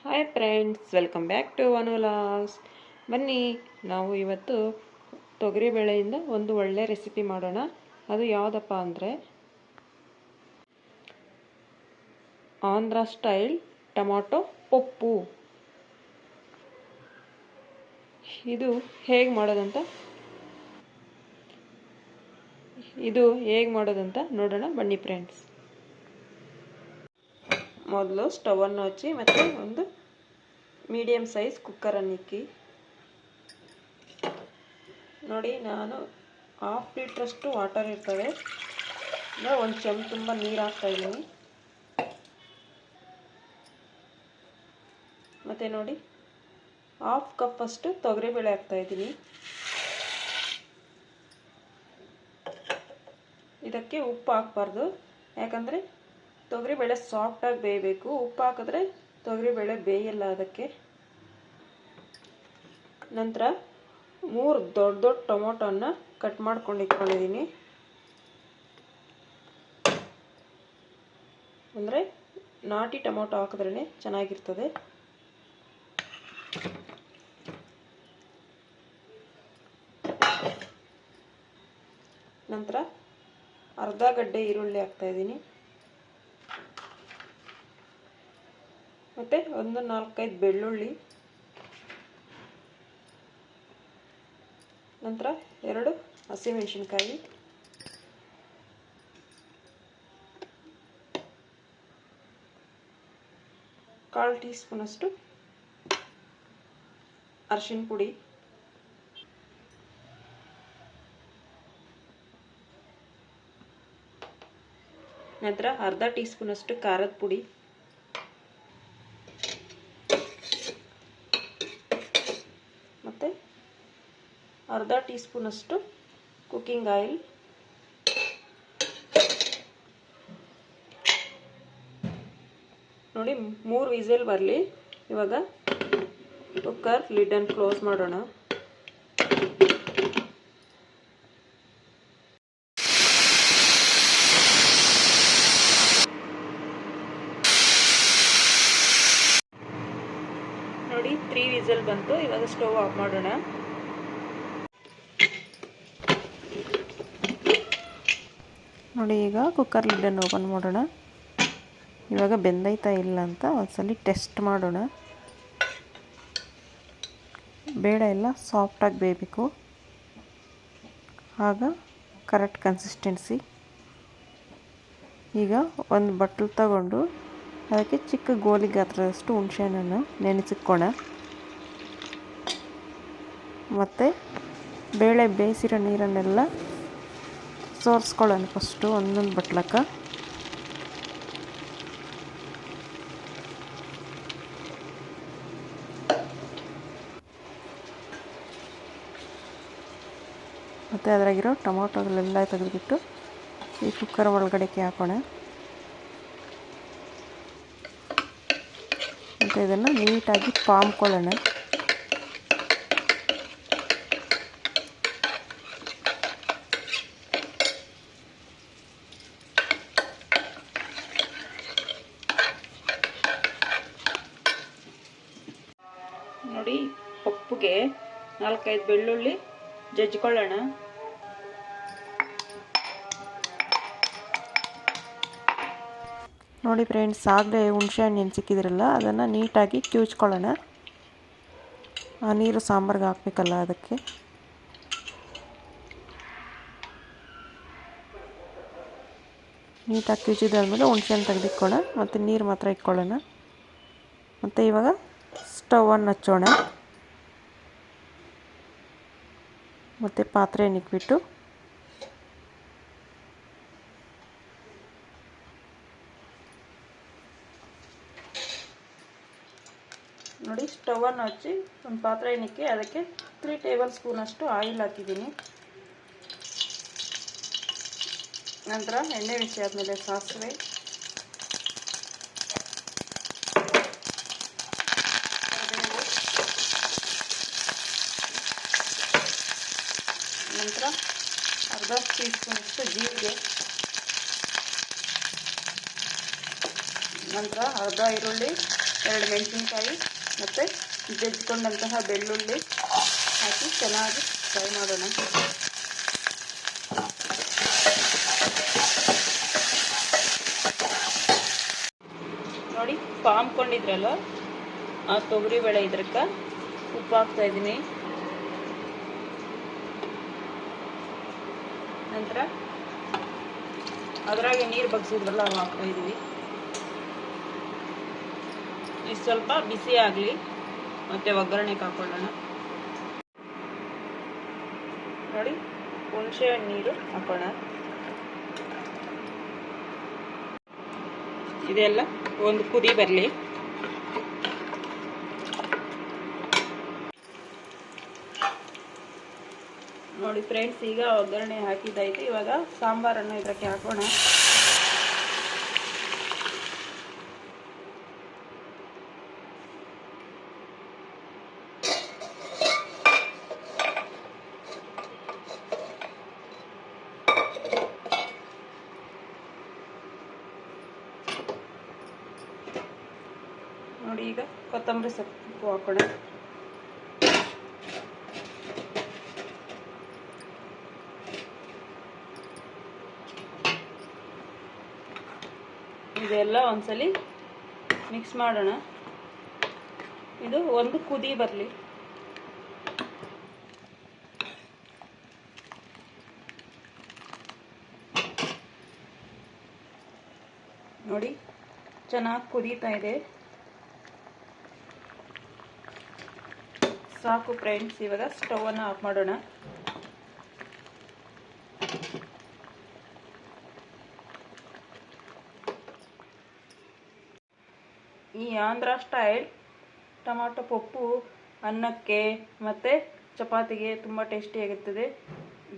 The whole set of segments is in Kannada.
Hi friends, welcome back to ವನುಲಾಸ್. ಬನ್ನಿ, ನಾವು ಇವತ್ತು ತೊಗರಿಬೇಳೆಯಿಂದ ಒಂದು ಒಳ್ಳೆ ರೆಸಿಪಿ ಮಾಡೋಣ. ಅದು ಯಾವುದಪ್ಪ ಅಂದರೆ ಆಂಧ್ರ ಸ್ಟೈಲ್ ಟೊಮಾಟೊ ಪಪ್ಪು. ಇದು ಹೇಗೆ ಮಾಡೋದಂತ ನೋಡೋಣ ಬನ್ನಿ ಫ್ರೆಂಡ್ಸ್. ಮೊದಲು ಸ್ಟವನ್ನು ಹಚ್ಚಿ ಮತ್ತು ಒಂದು ಮೀಡಿಯಮ್ ಸೈಜ್ ಕುಕ್ಕರನ್ನು ಇಕ್ಕಿ. ನೋಡಿ, ನಾನು 1/2 ಲೀಟ್ರಷ್ಟು ವಾಟರ್ ಇರ್ತವೆ, ಒಂದು ಚಮಚ ತುಂಬ ನೀರು ಹಾಕ್ತಾಯಿದ್ದೀನಿ. ಮತ್ತು ನೋಡಿ, 1/2 ಕಪ್ಪಷ್ಟು ತೊಗರಿಬೇಳೆ ಹಾಕ್ತಾಯಿದ್ದೀನಿ. ಇದಕ್ಕೆ ಉಪ್ಪು ಹಾಕಬಾರ್ದು, ಯಾಕಂದರೆ ತೊಗರಿಬೇಳೆ ಸಾಫ್ಟಾಗಿ ಬೇಯಬೇಕು. ಉಪ್ಪು ಹಾಕಿದ್ರೆ ತೊಗರಿಬೇಳೆ ಬೇಯಲ್ಲ. ಅದಕ್ಕೆ ನಂತರ 3 ದೊಡ್ಡ ಟೊಮೊಟೊನ ಕಟ್ ಮಾಡ್ಕೊಂಡು ಇಟ್ಕೊಂಡಿದ್ದೀನಿ. ಅಂದರೆ ನಾಟಿ ಟೊಮೊಟೊ ಹಾಕಿದ್ರೇ ಚೆನ್ನಾಗಿರ್ತದೆ. ನಂತರ ಅರ್ಧ ಗಡ್ಡೆ ಈರುಳ್ಳಿ ಹಾಕ್ತಾಯಿದ್ದೀನಿ. ಮತ್ತು ಒಂದು 4-5 ಬೆಳ್ಳುಳ್ಳಿ. ನಂತರ 2 ಹಸಿಮೆಣಸಿನ್ಕಾಯಿ. ಕಾಲು ಟೀ ಸ್ಪೂನಷ್ಟು ಅರಿಶಿನ ಪುಡಿ. ನಂತರ ಅರ್ಧ ಟೀ ಸ್ಪೂನಷ್ಟು ಖಾರದ ಪುಡಿ. ಮತ್ತು ಅರ್ಧ ಟೀ ಸ್ಪೂನಷ್ಟು ಕುಕ್ಕಿಂಗ್ ಆಯಿಲ್. ನೋಡಿ, 3 ವಿಸಿಲ್ ಬರಲಿ. ಇವಾಗ ಕುಕ್ಕರ್ ಲಿಡ್ಡನ್ನು ಕ್ಲೋಸ್ ಮಾಡೋಣ. ನೋಡಿ, 3 ವಿಸಿಲ್ ಬಂತು. ಇವಾಗ ಸ್ಟವ್ ಆಫ್ ಮಾಡೋಣ. ನೋಡಿ, ಈಗ ಕುಕ್ಕರ್ ಲಿಡ್ಡನ್ನು ಓಪನ್ ಮಾಡೋಣ. ಇವಾಗ ಬೆಂದೈತಾ ಇಲ್ಲ ಅಂತ ಒಂದ್ಸಲಿ ಟೆಸ್ಟ್ ಮಾಡೋಣ. ಬೇಳೆ ಎಲ್ಲ ಸಾಫ್ಟಾಗಿ ಬೇಯಬೇಕು, ಆಗ ಕರೆಕ್ಟ್ ಕನ್ಸಿಸ್ಟೆನ್ಸಿ. ಈಗ ಒಂದು ಬಟ್ಲು ತಗೊಂಡು ಅದಕ್ಕೆ ಚಿಕ್ಕ ಗೋಲಿ ಗಾತ್ರದಷ್ಟು ಹುಣಸೆಹಣ್ಣನ್ನು ನೆನೆಸಿಕ್ಕೋಣ. ಮತ್ತು ಬೇಳೆ ಬೇಯಿಸಿರೋ ನೀರನ್ನೆಲ್ಲ ಸೋರಿಸ್ಕೊಳ್ಳೋಣ ಫಸ್ಟು ಒಂದೊಂದು ಬಟ್ಲಕ್ಕೆ. ಮತ್ತು ಅದರಾಗಿರೋ ಟೊಮೊಟೊಗಳೆಲ್ಲ ತೆಗೆದುಬಿಟ್ಟು ಈ ಕುಕ್ಕರ್ ಒಳಗಡೆಗೆ ಹಾಕೋಣ. ಮತ್ತು ಇದನ್ನು ನೀಟಾಗಿ ಪಾಮ್ಕೊಳ್ಳೋಣ. ನೋಡಿ, ಪಪ್ಪುಗೆ 4-5 ಬೆಳ್ಳುಳ್ಳಿ ಜಜ್ಕೊಳ್ಳೋಣ. ನೋಡಿ ಫ್ರೆಂಡ್ಸ್, ಆಗಲೇ ಹುಣಸೆಹಣ್ಣು ನೆನೆಸಿಕ್ಕಿದ್ರಲ್ಲ, ಅದನ್ನು ನೀಟಾಗಿ ಕಿವುಚ್ಕೊಳ್ಳೋಣ. ಆ ನೀರು ಸಾಂಬಾರಿಗೆ ಹಾಕಬೇಕಲ್ಲ, ಅದಕ್ಕೆ. ನೀಟಾಗಿ ಕಿವುಚಿದಾದ್ಮೇಲೆ ಹುಣಸೆಹಣ್ಣು ತೆಗೆದಿಕ್ಕೋಣ. ಮತ್ತು ನೀರು ಮಾತ್ರ ಇಟ್ಕೊಳ್ಳೋಣ. ಮತ್ತು ಇವಾಗ ಸ್ಟವನ್ನು ಹಚ್ಚೋಣ. ಮತ್ತು ಪಾತ್ರೆಯನ್ನು ಇಟ್ಬಿಟ್ಟು ನೋಡಿ, ಸ್ಟವನ್ನು ಹಚ್ಚಿ ಒಂದು ಪಾತ್ರೆ ಇಕ್ಕಿ ಅದಕ್ಕೆ 3 ಟೇಬಲ್ ಸ್ಪೂನಷ್ಟು ಆಯಿಲ್ ಹಾಕಿದ್ದೀನಿ. ನಂತರ ಎಣ್ಣೆ ಬಿಸಿ ಆದಮೇಲೆ ಸಾಸಿವೆ, ನಂತರ ಅರ್ಧ ಟೀ ಸ್ಪೂನಷ್ಟು ಜೀರಿಗೆ, ನಂತರ ಅರ್ಧ ಈರುಳ್ಳಿ, 2 ಮೆಣಸಿನ್ಕಾಯಿ ಮತ್ತು ಜಜ್ಜಿಕೊಂಡಂತಹ ಬೆಳ್ಳುಳ್ಳಿ ಹಾಕಿ ಚೆನ್ನಾಗಿ ಫ್ರೈ ಮಾಡೋಣ. ನೋಡಿ, ಪಾಮ್ಕೊಂಡಿದ್ರಲ್ಲ ಆ ತೊಗರಿಬೇಳೆ ಇದಕ್ಕೆ ಉಪ್ಪು ಹಾಕ್ತಾ ಇದ್ದೀನಿ. ನಂತರ ಅದರಾಗೆ ನೀರು ಬಗ್ಸಿದ್ರಲ್ಲ ಅವು ಹಾಕ್ತಾ ಇದ್ದೀವಿ. ಇದು ಸ್ವಲ್ಪ ಬಿಸಿ ಆಗಲಿ, ಮತ್ತೆ ಒಗ್ಗರಣೆಗೆ ಹಾಕೊಳ್ಳೋಣ. ನೋಡಿ, ಹುಣಸೆ ಹಣ್ಣು ನೀರು ಹಾಕೋಣ. ಇದೆಲ್ಲ ಒಂದು ಕುದಿ ಬರಲಿ. ನೋಡಿ ಫ್ರೆಂಡ್ಸ್, ಈಗ ಒಗ್ಗರಣೆ ಹಾಕಿದ್ದಾಯ್ತು. ಇವಾಗ ಸಾಂಬಾರನ್ನು ಇದಕ್ಕೆ ಹಾಕೋಣ. ನೋಡಿ, ಈಗ ಕೊತ್ತಂಬರಿ ಸೊಪ್ಪು ಹಾಕೋಣ. ಇದೆಲ್ಲ ಒಂದ್ಸಲಿ ಮಿಕ್ಸ್ ಮಾಡೋಣ. ಇದು ಒಂದು ಕುದಿ ಬರಲಿ. ನೋಡಿ, ಚೆನ್ನಾಗಿ ಕುದೀತಾ ಇದೆ. ಸಾಕು ಫ್ರೆಂಡ್ಸ್, ಇವಾಗ ಸ್ಟವನ್ನು ಆಫ್ ಮಾಡೋಣ. ಈ ಆಂಧ್ರ ಸ್ಟೈಲ್ ಟೊಮಾಟೊ ಪಪ್ಪು ಅನ್ನಕ್ಕೆ ಮತ್ತು ಚಪಾತಿಗೆ ತುಂಬ ಟೇಸ್ಟಿಯಾಗಿರ್ತದೆ.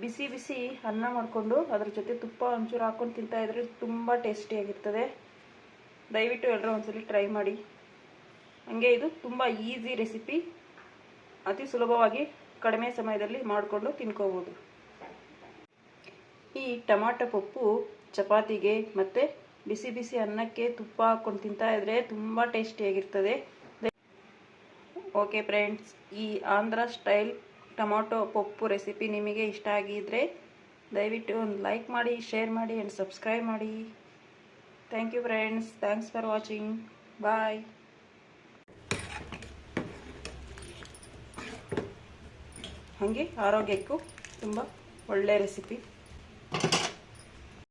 ಬಿಸಿ ಬಿಸಿ ಅನ್ನ ಮಾಡಿಕೊಂಡು ಅದ್ರ ಜೊತೆ ತುಪ್ಪ ಒಂಚೂರು ಹಾಕ್ಕೊಂಡು ತಿಂತಾಯಿದ್ರೆ ತುಂಬ ಟೇಸ್ಟಿಯಾಗಿರ್ತದೆ. ದಯವಿಟ್ಟು ಎಲ್ಲರೂ ಒಂದ್ಸಲಿ ಟ್ರೈ ಮಾಡಿ. ಹಾಗೆ ಇದು ತುಂಬ ಈಸಿ ರೆಸಿಪಿ, ಅತಿ ಸುಲಭವಾಗಿ ಕಡಿಮೆ ಸಮಯದಲ್ಲಿ ಮಾಡಿಕೊಂಡು ತಿನ್ಕೋಬೋದು. ಈ ಟೊಮಾಟೊ ಪಪ್ಪು ಚಪಾತಿಗೆ ಮತ್ತು ಬಿಸಿ ಬಿಸಿ ಅನ್ನಕ್ಕೆ ತುಪ್ಪ ಹಾಕ್ಕೊಂಡು ತಿಂತಾಯಿದ್ರೆ ತುಂಬ ಟೇಸ್ಟಿಯಾಗಿರ್ತದೆ. ಓಕೆ ಫ್ರೆಂಡ್ಸ್, ಈ Andhra style tomato pappu recipe ನಿಮಗೆ ಇಷ್ಟ ಆಗಿದ್ದರೆ ದಯವಿಟ್ಟು ಒಂದು ಲೈಕ್ ಮಾಡಿ, ಶೇರ್ ಮಾಡಿ ಆ್ಯಂಡ್ ಸಬ್ಸ್ಕ್ರೈಬ್ ಮಾಡಿ. Thank you friends, thanks for watching. Bye. ಹಾಗೆ ಆರೋಗ್ಯಕ್ಕೂ ತುಂಬ ಒಳ್ಳೆಯ ರೆಸಿಪಿ.